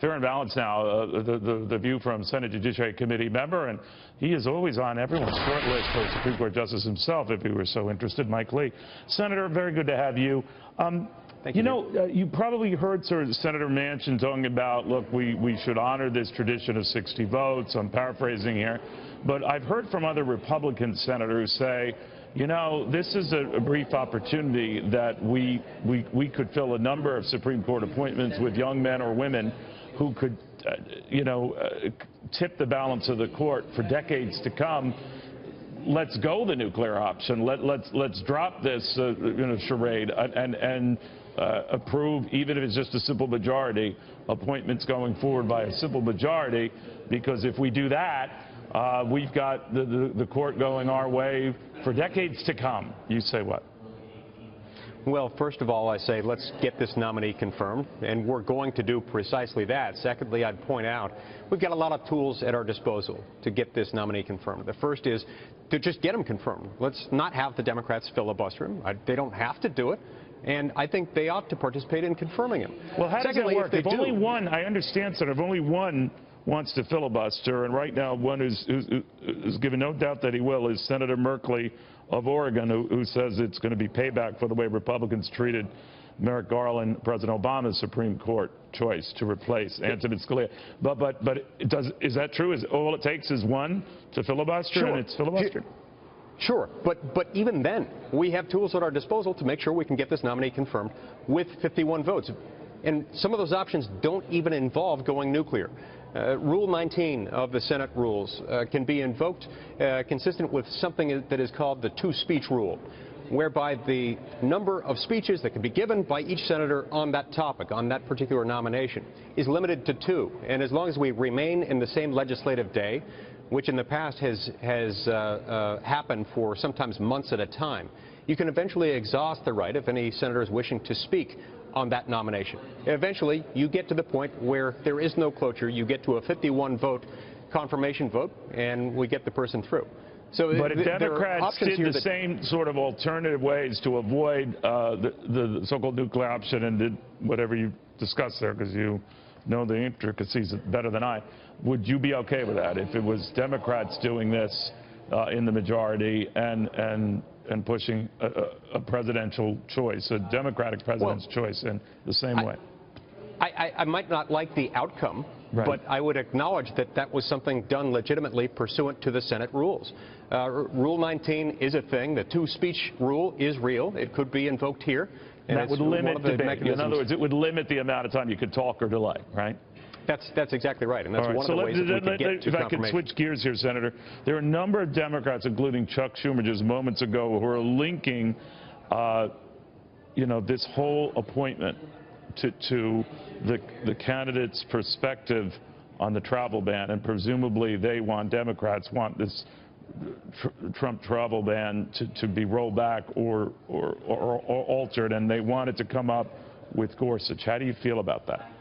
Fair and balanced now, the view from Senate Judiciary Committee member, and he is always on everyone's short list for Supreme Court Justice himself, if he were so interested, Mike Lee. Senator, very good to have you. Thank you. You probably heard Senator Manchin talking about, look, we should honor this tradition of 60 votes. I'm paraphrasing here. But I've heard from other Republican senators say, you know, this is a brief opportunity that we could fill a number of Supreme Court appointments with young men or women who could, tip the balance of the court for decades to come. Let's go the nuclear option. Let's drop this charade and approve, even if it's just a simple majority, appointments going forward by a simple majority. Because if we do that, we've got the court going our way for decades to come. You say what? Well, first of all, I say let's get this nominee confirmed, and we're going to do precisely that. Secondly, I'd point out we've got a lot of tools at our disposal to get this nominee confirmed. The first is to just get him confirmed. Let's not have the Democrats filibuster him. They don't have to do it, and I think they ought to participate in confirming him. Well, how does that work? If only one, I understand, Senator, if only one wants to filibuster, and right now one who's given no doubt that he will is Senator Merkley of Oregon, who says it's going to be payback for the way Republicans treated Merrick Garland, President Obama's Supreme Court choice to replace Antonin Scalia. But is that true? Is all it takes is one to filibuster, and it's filibustered? Sure, but even then, we have tools at our disposal to make sure we can get this nominee confirmed with 51 votes. And some of those options don't even involve going nuclear. Rule 19 of the Senate rules can be invoked consistent with something that is called the two-speech rule, whereby the number of speeches that can be given by each senator on that topic, on that particular nomination, is limited to 2. And as long as we remain in the same legislative day, which in the past has happened for sometimes months at a time, you can eventually exhaust the right of any senators wishing to speak on that nomination. Eventually, you get to the point where there is no cloture. You get to a 51-vote confirmation vote, and we get the person through. So, but if Democrats did the same sort of alternative ways to avoid the so-called nuclear option and did whatever you discussed there, because you know the intricacies better than I, would you be okay with that if it was Democrats doing this in the majority and pushing a presidential choice, a Democratic president's choice in the same way? I might not like the outcome, right, but I would acknowledge that that was something done legitimately pursuant to the Senate rules. Rule 19 is a thing. The two-speech rule is real. It could be invoked here. And that would limit debate. In other words, it would limit the amount of time you could talk or delay, right? That's exactly right, and that's one of the ways that we can get to confirmation. If I could switch gears here, Senator, there are a number of Democrats, including Chuck Schumer just moments ago, who are linking, this whole appointment to the candidate's perspective on the travel ban, and presumably Democrats want this Trump travel ban to be rolled back or altered, and they want it to come up with Gorsuch. How do you feel about that?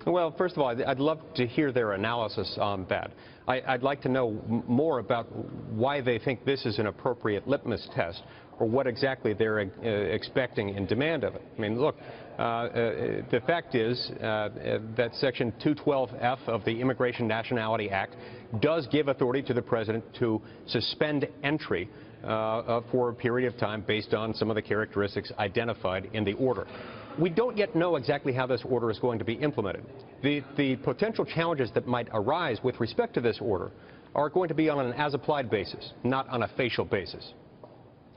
Well, first of all, I'd love to hear their analysis on that. I'd like to know more about why they think this is an appropriate litmus test, or what exactly they're expecting in demand of it. I mean, look, the fact is that Section 212F of the Immigration Nationality Act does give authority to the president to suspend entry for a period of time based on some of the characteristics identified in the order. We don't yet know exactly how this order is going to be implemented. The potential challenges that might arise with respect to this order are going to be on an as-applied basis, not on a facial basis.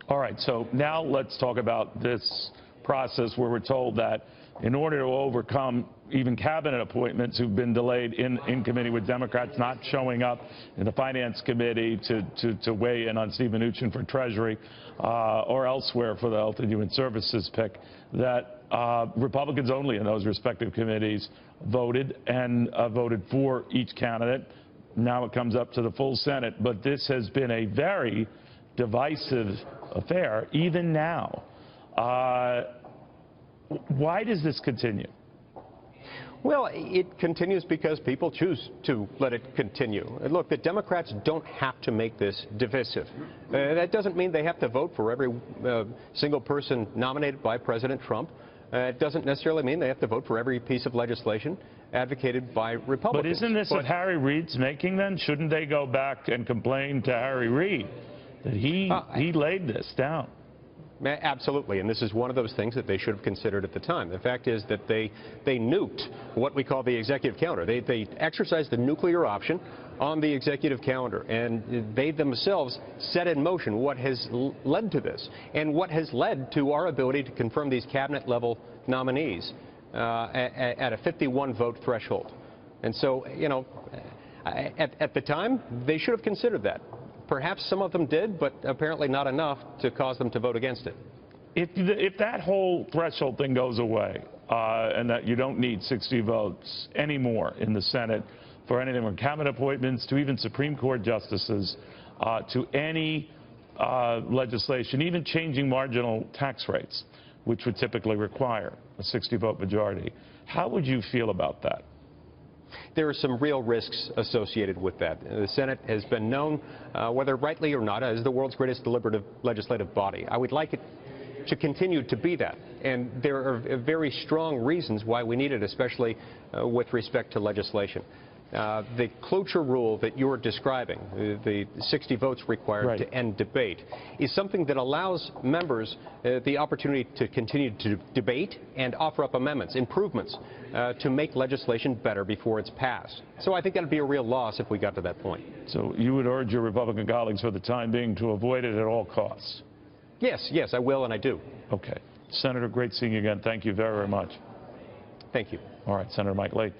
All right, so now let's talk about this process where we're told that in order to overcome even cabinet appointments who've been delayed in committee with Democrats not showing up in the Finance Committee to weigh in on Steve Mnuchin for Treasury or elsewhere for the Health and Human Services pick, that Republicans only in those respective committees voted for each candidate. Now it comes up to the full Senate, but this has been a very divisive affair, even now. Why does this continue? Well, it continues because people choose to let it continue. Look, the Democrats don't have to make this divisive. That doesn't mean they have to vote for every single person nominated by President Trump. It doesn't necessarily mean they have to vote for every piece of legislation advocated by Republicans. But isn't this of Harry Reid's making then? Shouldn't they go back and complain to Harry Reid that he laid this down? Absolutely, and this is one of those things that they should have considered at the time. The fact is that they nuked what we call the executive calendar. They exercised the nuclear option on the executive calendar, and they themselves set in motion what has led to this, and what has led to our ability to confirm these cabinet-level nominees at a 51-vote threshold. And so, you know, at the time, they should have considered that. Perhaps some of them did, but apparently not enough to cause them to vote against it. If that whole threshold thing goes away and that you don't need 60 votes anymore in the Senate for anything from cabinet appointments to even Supreme Court justices to any legislation, even changing marginal tax rates, which would typically require a 60-vote majority, how would you feel about that? There are some real risks associated with that. The Senate has been known, whether rightly or not, as the world's greatest deliberative legislative body. I would like it to continue to be that. And there are very strong reasons why we need it, especially with respect to legislation. The cloture rule that you're describing, the 60 votes required to end debate, is something that allows members the opportunity to continue to debate and offer up amendments, improvements, to make legislation better before it's passed. So I think that would be a real loss if we got to that point. So you would urge your Republican colleagues for the time being to avoid it at all costs? Yes, I will, and I do. Okay. Senator, great seeing you again. Thank you very, very much. Thank you. All right, Senator Mike Lake.